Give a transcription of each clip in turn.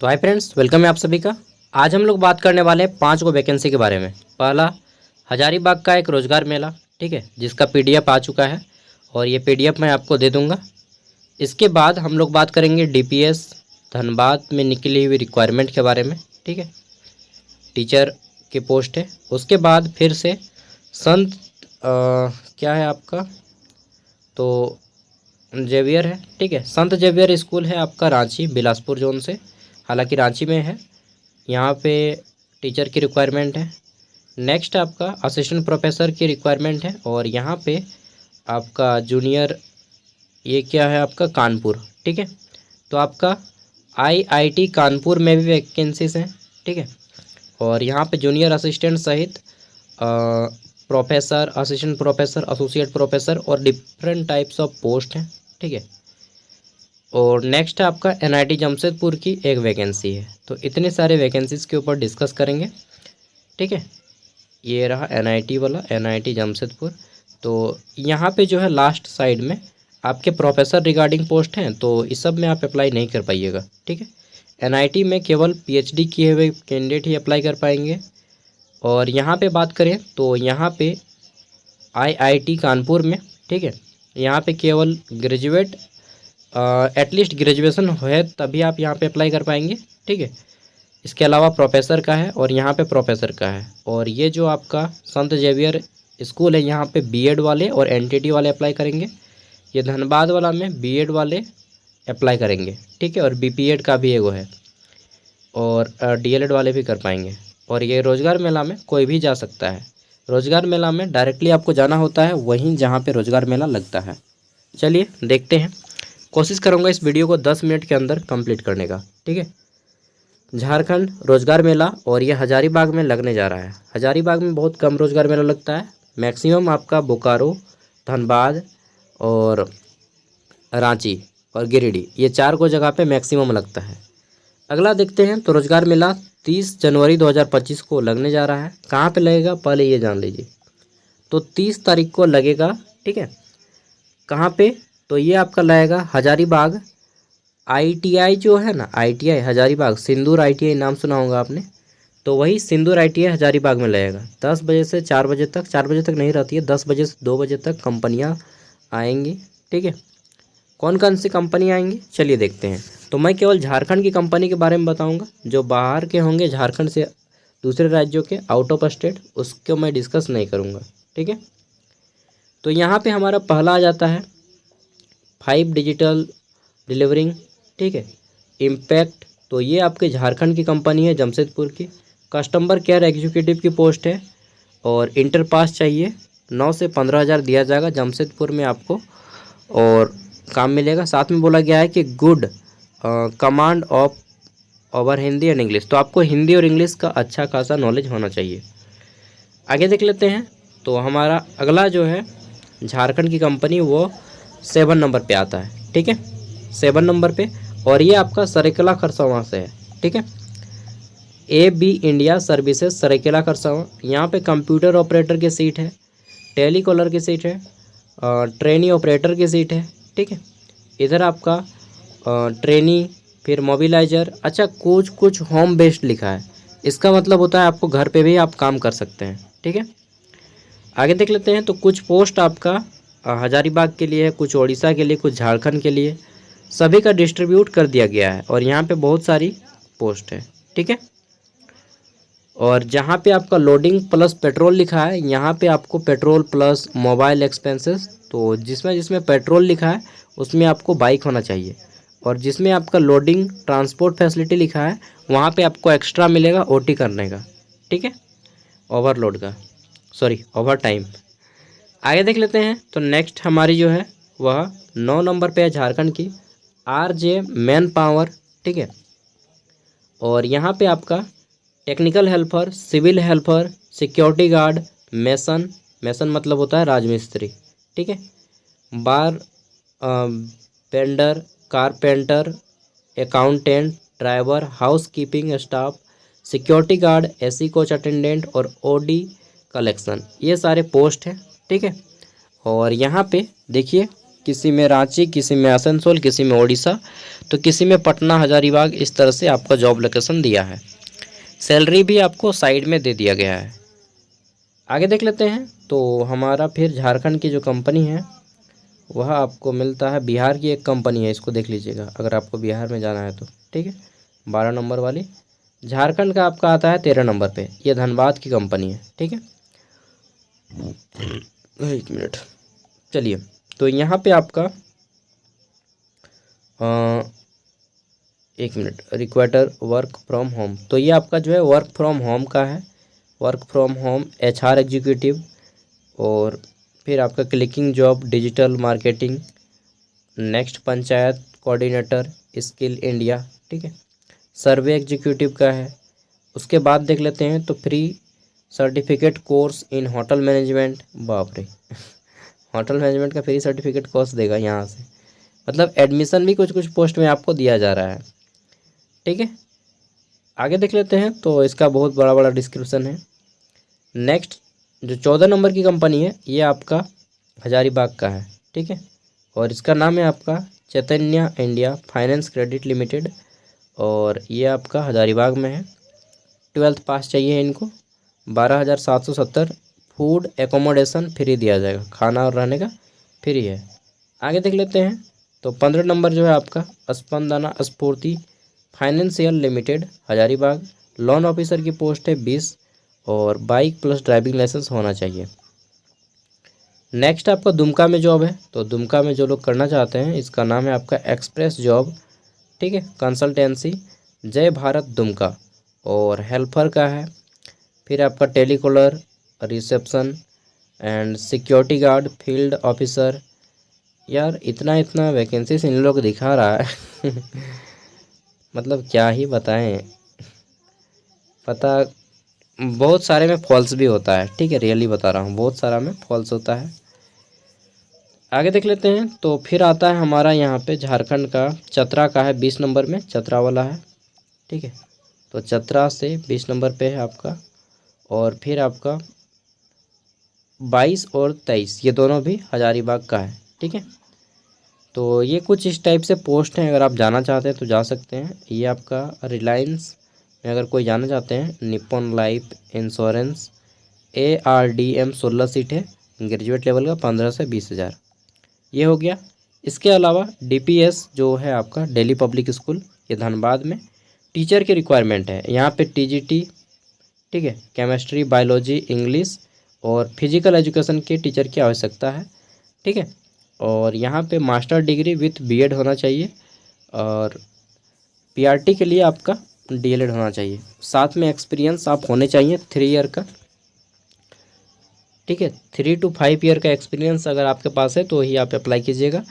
तो hi friends, welcome है आप सभी का। आज हम लोग बात करने वाले हैं 5 को वैकेंसी के बारे में। पहला, हजारीबाग का एक रोजगार मेला, ठीक है, जिसका पीडीएफ आ चुका है और ये पीडीएफ मैं आपको दे दूंगा। इसके बाद हम लोग बात करेंगे डीपीएस धनबाद में निकली हुई रिक्वायरमेंट के बारे में, ठीक है, टीचर की पोस्ट है। उसके बाद फिर से संत क्या है आपका, तो जेवियर है, ठीक है, संत जेवियर स्कूल है आपका रांची बिलासपुर जोन से, हालांकि रांची में है। यहाँ पे टीचर की रिक्वायरमेंट है। नेक्स्ट आपका असिस्टेंट प्रोफेसर की रिक्वायरमेंट है और यहाँ पे आपका जूनियर, ये क्या है आपका कानपुर, ठीक है। तो आपका आईआईटी कानपुर में भी वैकेंसीज हैं, ठीक है। और यहाँ पे जूनियर असिस्टेंट सहित professor, assistant professor, associate professor और डिफरेंट टाइप्स ऑफ पोस्ट हैं, ठीक है। और नेक्स्ट है आपका एनआईटी जमशेदपुर की एक वैकेंसी है। तो इतने सारे वैकेंसीज़ के ऊपर डिस्कस करेंगे, ठीक है। ये रहा एनआईटी वाला, एनआईटी जमशेदपुर। तो यहाँ पे जो है लास्ट साइड में आपके प्रोफेसर रिगार्डिंग पोस्ट हैं, तो इस सब में आप अप्लाई नहीं कर पाइएगा, ठीक है। एनआईटी में केवल पीएचडी किए हुए कैंडिडेट ही अप्लाई कर पाएंगे। और यहाँ पे बात करें तो यहाँ पे आईआईटी कानपुर में, ठीक है, यहाँ पे केवल ग्रेजुएट, एटलीस्ट ग्रेजुएशन है तभी आप यहाँ पे अप्लाई कर पाएंगे, ठीक है। इसके अलावा प्रोफेसर का है और यहाँ पे प्रोफेसर का है। और ये जो आपका संत जेवियर स्कूल है, यहाँ पे बीएड वाले और एनटीटी वाले अप्लाई करेंगे। ये धनबाद वाला में बीएड वाले अप्लाई करेंगे, ठीक है, और बीपीएड का भी एगो है और डीएलएड वाले भी कर पाएंगे। और ये रोज़गार मेला में कोई भी जा सकता है। रोज़गार मेला में डायरेक्टली आपको जाना होता है वहीं जहाँ पे रोज़गार मेला लगता है। चलिए देखते हैं, कोशिश करूँगा इस वीडियो को 10 मिनट के अंदर कंप्लीट करने का, ठीक है। झारखंड रोज़गार मेला, और ये हजारीबाग में लगने जा रहा है। हजारीबाग में बहुत कम रोज़गार मेला लगता है, मैक्सिमम आपका बोकारो, धनबाद और रांची और गिरिडीह, ये 4 को जगह पे मैक्सिमम लगता है। अगला देखते हैं, तो रोज़गार मेला 30 जनवरी 2025 को लगने जा रहा है। कहाँ पे लगेगा पहले ये जान लीजिए। तो 30 तारीख को लगेगा, ठीक है। कहाँ पे, तो ये आपका लगेगा हजारीबाग आईटीआई जो है ना, आईटीआई हजारीबाग, सिंदूर आईटीआई नाम सुना होगा आपने, तो वही सिंदूर आईटीआई हजारीबाग में लगेगा। 10 बजे से 4 बजे तक, 4 बजे तक नहीं रहती है, 10 बजे से 2 बजे तक कंपनियां आएंगी, ठीक है। कौन कौन सी कंपनी आएंगी चलिए देखते हैं। तो मैं केवल झारखंड की कंपनी के बारे में बताऊँगा, जो बाहर के होंगे झारखंड से दूसरे राज्यों के, आउट ऑफ स्टेट, उसको मैं डिस्कस नहीं करूँगा, ठीक है। तो यहाँ पर हमारा पहला आ जाता है 5 डिजिटल डिलीवरिंग, ठीक है, इम्पैक्ट। तो ये आपके झारखंड की कंपनी है, जमशेदपुर की। कस्टमर केयर एग्जीक्यूटिव की पोस्ट है और इंटर पास चाहिए। 9 से 15 हज़ार दिया जाएगा जमशेदपुर में आपको, और काम मिलेगा। साथ में बोला गया है कि good command of over Hindi and English, तो आपको हिंदी और इंग्लिश का अच्छा खासा नॉलेज होना चाहिए। आगे देख लेते हैं। तो हमारा अगला जो है झारखंड की कंपनी, वो 7 नंबर पे आता है, ठीक है, 7 नंबर पे। और ये आपका सरायकेला खरसावां से है, ठीक है। AB India services Saraikela Kharsawan. यहाँ पे कंप्यूटर ऑपरेटर की सीट है, टेलीकॉलर की सीट है, ट्रेनी ऑपरेटर की सीट है, ठीक है। इधर आपका ट्रेनी, फिर मोबिलाइजर। अच्छा, कुछ होम बेस्ड लिखा है, इसका मतलब होता है आपको घर पे भी आप काम कर सकते हैं, ठीक है। आगे देख लेते हैं। तो कुछ पोस्ट आपका हजारीबाग के लिए है, कुछ उड़ीसा के लिए, कुछ झारखंड के लिए, सभी का डिस्ट्रीब्यूट कर दिया गया है। और यहाँ पे बहुत सारी पोस्ट है, ठीक है। और जहाँ पे आपका लोडिंग प्लस पेट्रोल लिखा है, यहाँ पे आपको पेट्रोल प्लस मोबाइल एक्सपेंसेस, तो जिसमें जिसमें पेट्रोल लिखा है उसमें आपको बाइक होना चाहिए। और जिसमें आपका लोडिंग ट्रांसपोर्ट फैसिलिटी लिखा है, वहाँ पे आपको एक्स्ट्रा मिलेगा ओटी करने का, ठीक है, ओवरलोड का, सॉरी ओवर टाइम। आगे देख लेते हैं। तो नेक्स्ट हमारी जो है वह 9 नंबर पे है झारखंड की, RJ मैन पावर, ठीक है। और यहाँ पे आपका technical helper, civil helper, security guard, mason, mason मतलब होता है राजमिस्त्री, ठीक है, bar bender, carpenter, accountant, driver, house keeping staff, security guard, AC coach attendant और OD कलेक्शन, ये सारे पोस्ट हैं, ठीक है। और यहाँ पे देखिए किसी में रांची, किसी में आसनसोल, किसी में उड़ीसा, तो किसी में पटना, हजारीबाग, इस तरह से आपका जॉब लोकेशन दिया है। सैलरी भी आपको साइड में दे दिया गया है। आगे देख लेते हैं। तो हमारा फिर झारखंड की जो कंपनी है वह आपको मिलता है, बिहार की एक कंपनी है, इसको देख लीजिएगा अगर आपको बिहार में जाना है तो, ठीक है। 12 नंबर वाली। झारखंड का आपका आता है 13 नंबर पे, ये धनबाद की कंपनी है, ठीक है। एक मिनट, चलिए। तो यहाँ पे आपका एक minute, required work from home, तो ये आपका जो है वर्क फ्रॉम होम का है। Work from home HR executive, और फिर आपका clicking job digital marketing, next panchayat coordinator skill India, ठीक है। सर्वे एग्जीक्यूटिव का है। उसके बाद देख लेते हैं तो free certificate course in hotel management, बाप रे होटल मैनेजमेंट का फ्री सर्टिफिकेट कोर्स देगा यहाँ से, मतलब एडमिशन भी कुछ कुछ पोस्ट में आपको दिया जा रहा है, ठीक है। आगे देख लेते हैं तो इसका बहुत बड़ा बड़ा डिस्क्रिप्शन है। नेक्स्ट जो 14 नंबर की कंपनी है ये आपका हजारीबाग का है, ठीक है, और इसका नाम है आपका चैतन्य इंडिया फाइनेंस क्रेडिट लिमिटेड, और ये आपका हजारीबाग में है। 12th पास चाहिए इनको। 12,770, फूड एकोमोडेशन फ्री दिया जाएगा, खाना और रहने का फ्री है। आगे देख लेते हैं तो 15 नंबर जो है आपका स्पंदना स्फूर्ति financial limited Hazaribagh, loan officer की पोस्ट है 20, और बाइक प्लस ड्राइविंग लाइसेंस होना चाहिए। नेक्स्ट आपका दुमका में जॉब है, तो दुमका में जो लोग करना चाहते हैं इसका नाम है आपका एक्सप्रेस जॉब, ठीक है, कंसल्टेंसी जय भारत दुमका, और हेल्पर का है। फिर आपका telecaller, reception and security guard, field officer. यार इतना इतना वैकेंसीज इन लोग दिखा रहा है मतलब क्या ही बताएं, पता बहुत सारे में फॉल्स भी होता है, ठीक है, रियली बता रहा हूँ, बहुत सारा में फॉल्स होता है। आगे देख लेते हैं तो फिर आता है हमारा यहाँ पे झारखंड का चतरा का है, 20 नंबर में चतरा वाला है, ठीक है। तो चतरा से 20 नंबर पे है आपका, और फिर आपका 22 और 23 ये दोनों भी हजारीबाग का है, ठीक है। तो ये कुछ इस टाइप से पोस्ट हैं, अगर आप जाना चाहते हैं तो जा सकते हैं। ये आपका रिलायंस में अगर कोई जाना चाहते हैं, Nippon life insurance ARDM 16 seat है, ग्रेजुएट लेवल का 15 से 20 हज़ार, ये हो गया। इसके अलावा DPS जो है आपका दिल्ली पब्लिक स्कूल, ये धनबाद में टीचर की रिक्वायरमेंट है। यहाँ पे TGT, ठीक है, केमिस्ट्री, बायोलॉजी, इंग्लिश और फिजिकल एजुकेशन के टीचर की आवश्यकता है, ठीक है। और यहाँ पे मास्टर डिग्री विथ BEd होना चाहिए, और PRT के लिए आपका DLED होना चाहिए, साथ में एक्सपीरियंस आप होने चाहिए 3 ईयर का, ठीक है। 3 to 5 ईयर का एक्सपीरियंस अगर आपके पास है तो ही आप अप्लाई कीजिएगा।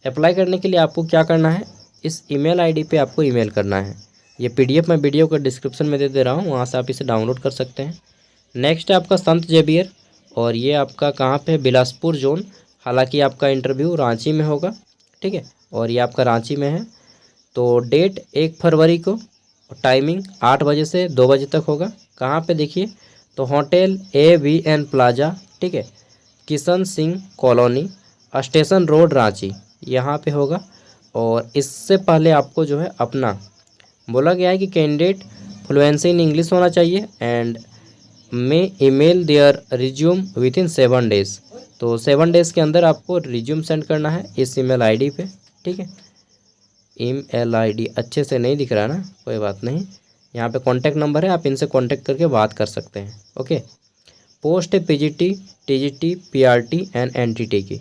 अप्लाई करने के लिए आपको क्या करना है, इस email ID पे आपको ईमेल करना है। ये PDF मैं वीडियो को डिस्क्रिप्शन में दे रहा हूँ, वहाँ से आप इसे डाउनलोड कर सकते हैं। नेक्स्ट है आपका संत जेवियर, और ये आपका कहाँ पे, बिलासपुर जोन, हालांकि आपका इंटरव्यू रांची में होगा, ठीक है, और ये आपका रांची में है। तो डेट 1 फरवरी को, टाइमिंग 8 बजे से 2 बजे तक होगा। कहाँ पे देखिए तो होटल AVN प्लाजा, ठीक है, Kishan Singh colony, station road, Ranchi, यहाँ पे होगा। और इससे पहले आपको जो है अपना बोला गया है कि कैंडिडेट फ्लुएंसी इन इंग्लिश होना चाहिए एंड में email there resume with in 7 days. तो 7 डेज़ के अंदर आपको रिज्यूम सेंड करना है इस ईमेल ID पे, ठीक है। ईमेल ID अच्छे से नहीं दिख रहा ना, कोई बात नहीं, यहाँ पे कॉन्टैक्ट नंबर है, आप इनसे कॉन्टैक्ट करके बात कर सकते हैं, ओके। पोस्ट है PGT, TGT, PRT and NTT की,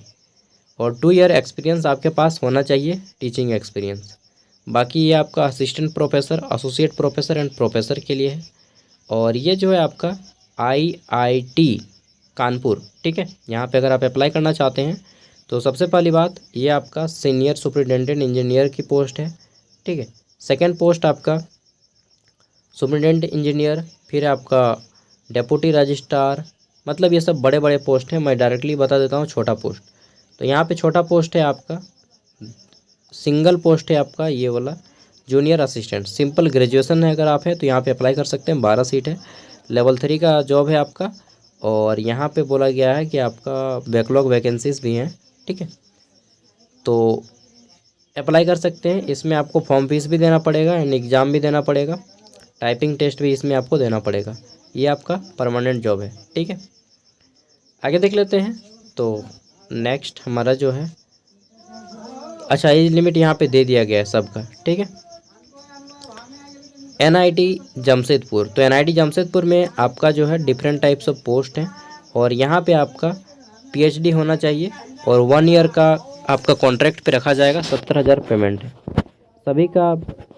और 2 ईयर एक्सपीरियंस आपके पास होना चाहिए, टीचिंग एक्सपीरियंस। बाकी ये आपका assistant professor, associate professor and professor के लिए है। और ये जो है आपका IIT कानपुर, ठीक है, यहाँ पे अगर आप अप्लाई करना चाहते हैं तो सबसे पहली बात ये आपका सीनियर सुपरिटेंडेंट इंजीनियर की पोस्ट है, ठीक है। सेकंड पोस्ट आपका सुपरिटेंडेंट इंजीनियर, फिर आपका डेप्यूटी रजिस्ट्रार, मतलब ये सब बड़े बड़े पोस्ट हैं। मैं डायरेक्टली बता देता हूँ छोटा पोस्ट, तो यहाँ पे छोटा पोस्ट है आपका, सिंगल पोस्ट है आपका ये वाला जूनियर असिस्टेंट, सिंपल ग्रेजुएशन है अगर आप हैं तो यहाँ पे अप्लाई कर सकते हैं। 12 सीट है, लेवल 3 का जॉब है आपका, और यहाँ पे बोला गया है कि आपका बैकलॉग वैकेंसीज भी हैं, ठीक है। तो अप्लाई कर सकते हैं। इसमें आपको फॉर्म फीस भी देना पड़ेगा एंड एग्ज़ाम भी देना पड़ेगा, टाइपिंग टेस्ट भी इसमें आपको देना पड़ेगा। ये आपका परमानेंट जॉब है, ठीक है। आगे देख लेते हैं। तो नेक्स्ट हमारा जो है, अच्छा एज लिमिट यहाँ पे दे दिया गया है सबका, ठीक है। एनआईटी जमशेदपुर, तो एनआईटी जमशेदपुर में आपका जो है डिफरेंट टाइप्स ऑफ पोस्ट हैं और यहाँ पे आपका पीएचडी होना चाहिए और 1 ईयर का आपका कॉन्ट्रैक्ट पे रखा जाएगा। 70,000 पेमेंट है। सभी का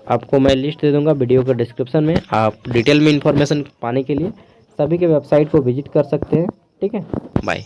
आपको मैं लिस्ट दे दूंगा वीडियो के डिस्क्रिप्शन में। आप डिटेल में इंफॉर्मेशन पाने के लिए सभी के वेबसाइट को विजिट कर सकते हैं, ठीक है। बाय।